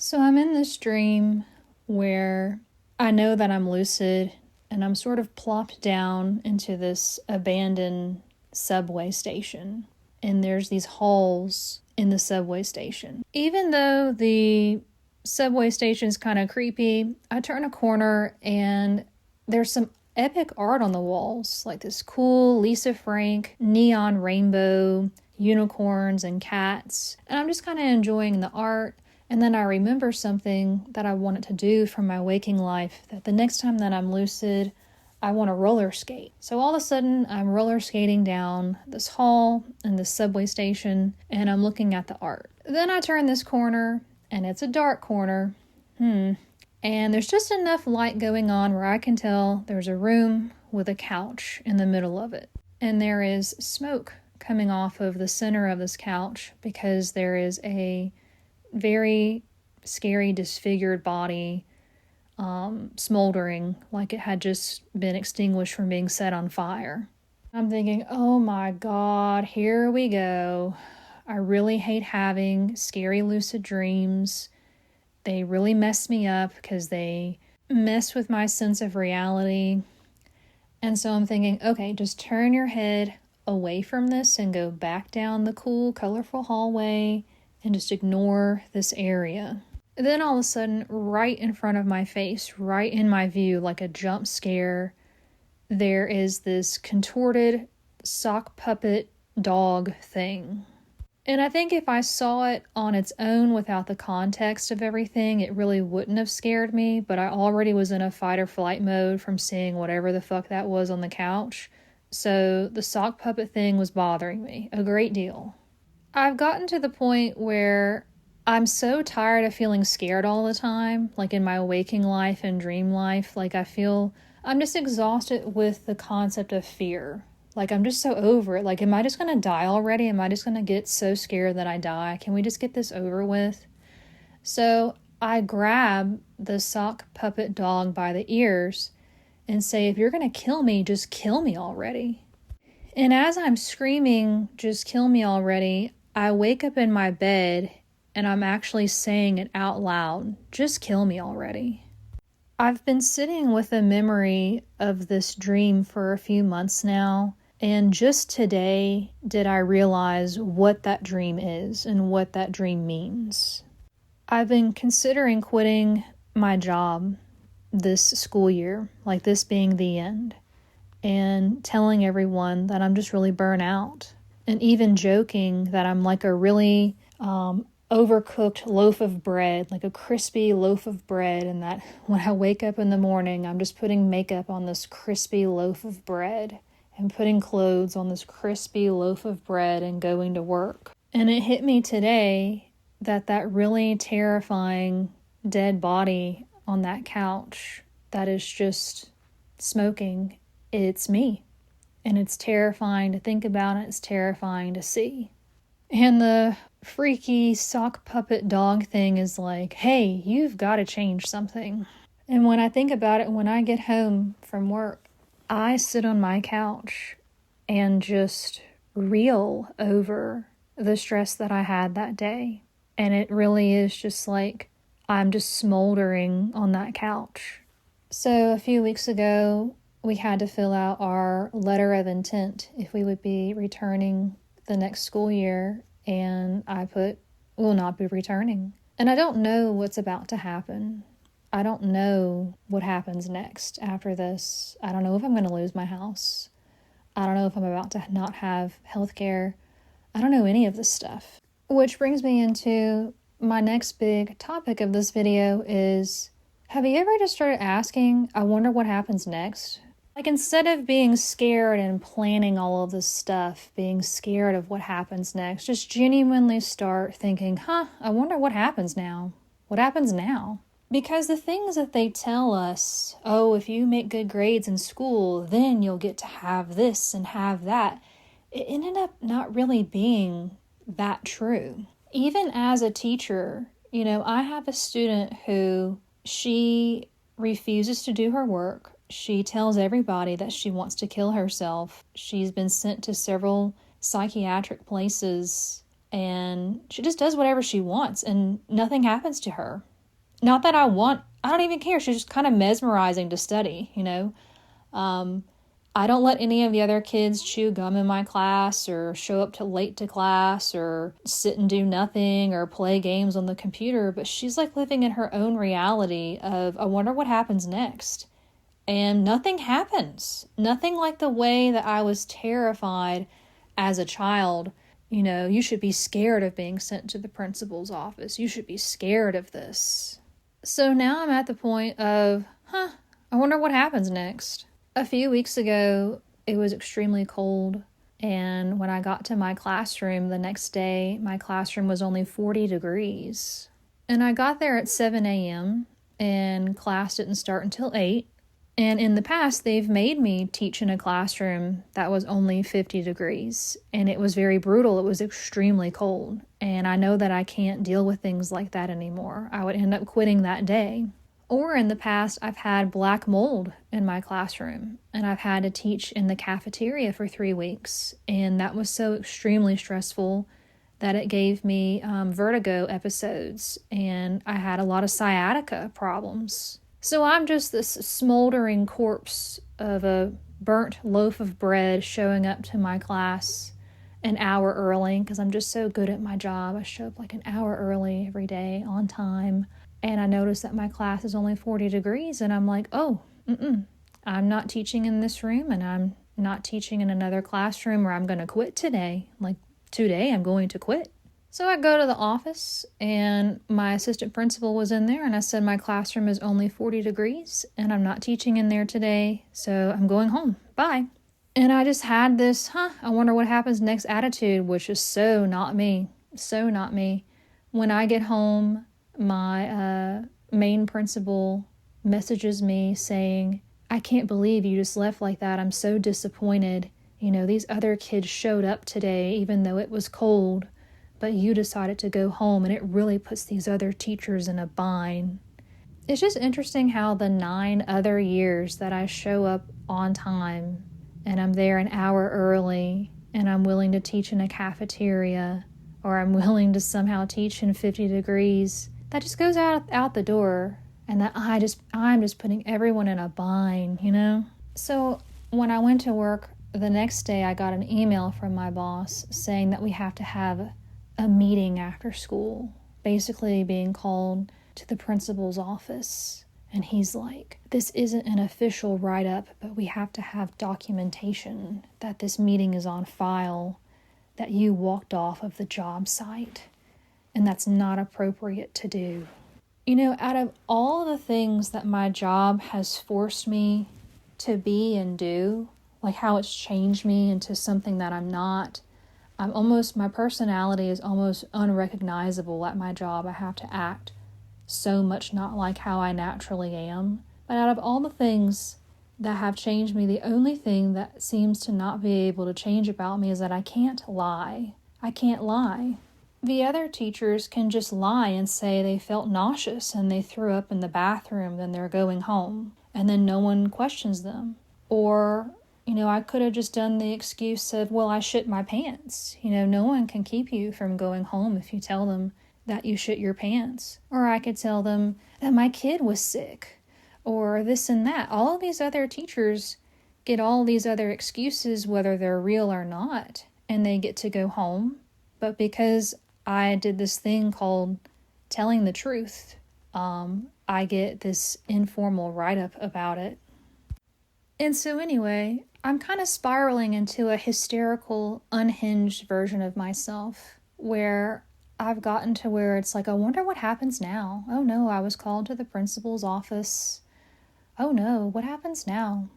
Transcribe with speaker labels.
Speaker 1: So I'm in this dream where I know that I'm lucid and I'm sort of plopped down into this abandoned subway station. And there's these halls in the subway station. Even though the subway station's kind of creepy, I turn a corner and there's some epic art on the walls, like this cool Lisa Frank neon rainbow unicorns and cats. And I'm just kind of enjoying the art. And then I remember something that I wanted to do from my waking life, that the next time that I'm lucid, I want to roller skate. So all of a sudden, I'm roller skating down this hall in this subway station, and I'm looking at the art. Then I turn this corner, and it's a dark corner. And there's just enough light going on where I can tell there's a room with a couch in the middle of it. And there is smoke coming off of the center of this couch because there is a very scary, disfigured body smoldering like it had just been extinguished from being set on fire. I'm thinking, oh my God, here we go. I really hate having scary lucid dreams. They really mess me up because they mess with my sense of reality. And so I'm thinking, okay, just turn your head away from this and go back down the cool, colorful hallway and just ignore this area. And then all of a sudden, right in front of my face, right in my view, like a jump scare, there is this contorted sock puppet dog thing. And I think if I saw it on its own without the context of everything, it really wouldn't have scared me, but I already was in a fight or flight mode from seeing whatever the fuck that was on the couch. So the sock puppet thing was bothering me a great deal. I've gotten to the point where I'm so tired of feeling scared all the time, like in my waking life and dream life. Like I'm just exhausted with the concept of fear. Like I'm just so over it. Like, am I just going to die already? Am I just going to get so scared that I die? Can we just get this over with? So I grab the sock puppet dog by the ears and say, if you're going to kill me, just kill me already. And as I'm screaming, just kill me already, I wake up in my bed and I'm actually saying it out loud, just kill me already. I've been sitting with a memory of this dream for a few months now, and just today did I realize what that dream is and what that dream means. I've been considering quitting my job this school year, like this being the end, and telling everyone that I'm just really burnt out. And even joking that I'm like a really overcooked loaf of bread, like a crispy loaf of bread, and that when I wake up in the morning, I'm just putting makeup on this crispy loaf of bread and putting clothes on this crispy loaf of bread and going to work. And it hit me today that really terrifying dead body on that couch that is just smoking, it's me. And it's terrifying to think about, and it's terrifying to see. And the freaky sock puppet dog thing is like, hey, you've got to change something. And when I think about it, when I get home from work, I sit on my couch and just reel over the stress that I had that day. And it really is just like I'm just smoldering on that couch. So a few weeks ago, we had to fill out our letter of intent if we would be returning the next school year, and I put, will not be returning. And I don't know what's about to happen. I don't know what happens next after this. I don't know if I'm going to lose my house. I don't know if I'm about to not have health care. I don't know any of this stuff. Which brings me into my next big topic of this video is, have you ever just started asking, I wonder what happens next? Like, instead of being scared and planning all of this stuff, being scared of what happens next, just genuinely start thinking, I wonder what happens now. What happens now? Because the things that they tell us, oh, if you make good grades in school, then you'll get to have this and have that, it ended up not really being that true. Even as a teacher, I have a student who she refuses to do her work. She tells everybody that she wants to kill herself. She's been sent to several psychiatric places and she just does whatever she wants and nothing happens to her. Not that I don't even care. She's just kind of mesmerizing to study, you know. I don't let any of the other kids chew gum in my class or show up late to class or sit and do nothing or play games on the computer, but she's like living in her own reality of, I wonder what happens next. And nothing happens. Nothing like the way that I was terrified as a child. You know, you should be scared of being sent to the principal's office. You should be scared of this. So now I'm at the point of, I wonder what happens next. A few weeks ago, it was extremely cold, and when I got to my classroom the next day, my classroom was only 40 degrees. And I got there at 7 a.m., and class didn't start until 8. And in the past, they've made me teach in a classroom that was only 50 degrees, and it was very brutal. It was extremely cold, and I know that I can't deal with things like that anymore. I would end up quitting that day. Or in the past, I've had black mold in my classroom, and I've had to teach in the cafeteria for 3 weeks, and that was so extremely stressful that it gave me vertigo episodes, and I had a lot of sciatica problems. So I'm just this smoldering corpse of a burnt loaf of bread showing up to my class an hour early because I'm just so good at my job. I show up like an hour early every day on time. And I notice that my class is only 40 degrees, and I'm like, I'm not teaching in this room, and I'm not teaching in another classroom, or I'm going to quit today. Like, today I'm going to quit. So I go to the office, and my assistant principal was in there, and I said, my classroom is only 40 degrees, and I'm not teaching in there today, so I'm going home. Bye. And I just had this, I wonder what happens next attitude, which is so not me. So not me. When I get home, my main principal messages me saying, I can't believe you just left like that. I'm so disappointed. You know, these other kids showed up today even though it was cold, but you decided to go home, and it really puts these other teachers in a bind. It's just interesting how the 9 other years that I show up on time and I'm there an hour early and I'm willing to teach in a cafeteria, or I'm willing to somehow teach in 50 degrees, that just goes out the door, and that I'm just putting everyone in a bind, you know? So when I went to work the next day, I got an email from my boss saying that we have to have a meeting after school, basically being called to the principal's office. And he's like, this isn't an official write-up, but we have to have documentation that this meeting is on file, that you walked off of the job site, and that's not appropriate to do. You know, out of all the things that my job has forced me to be and do, like how it's changed me into something that I'm not, my personality is almost unrecognizable at my job. I have to act so much not like how I naturally am. But out of all the things that have changed me, the only thing that seems to not be able to change about me is that I can't lie. I can't lie. The other teachers can just lie and say they felt nauseous and they threw up in the bathroom, then they're going home, and then no one questions them. Or, you know, I could have just done the excuse of, well, I shit my pants. You know, no one can keep you from going home if you tell them that you shit your pants. Or I could tell them that my kid was sick, or this and that. All of these other teachers get all these other excuses, whether they're real or not, and they get to go home. But because I did this thing called telling the truth, I get this informal write-up about it. And so anyway, I'm kind of spiraling into a hysterical, unhinged version of myself, where I've gotten to where it's like, I wonder what happens now. Oh no, I was called to the principal's office. Oh no, what happens now?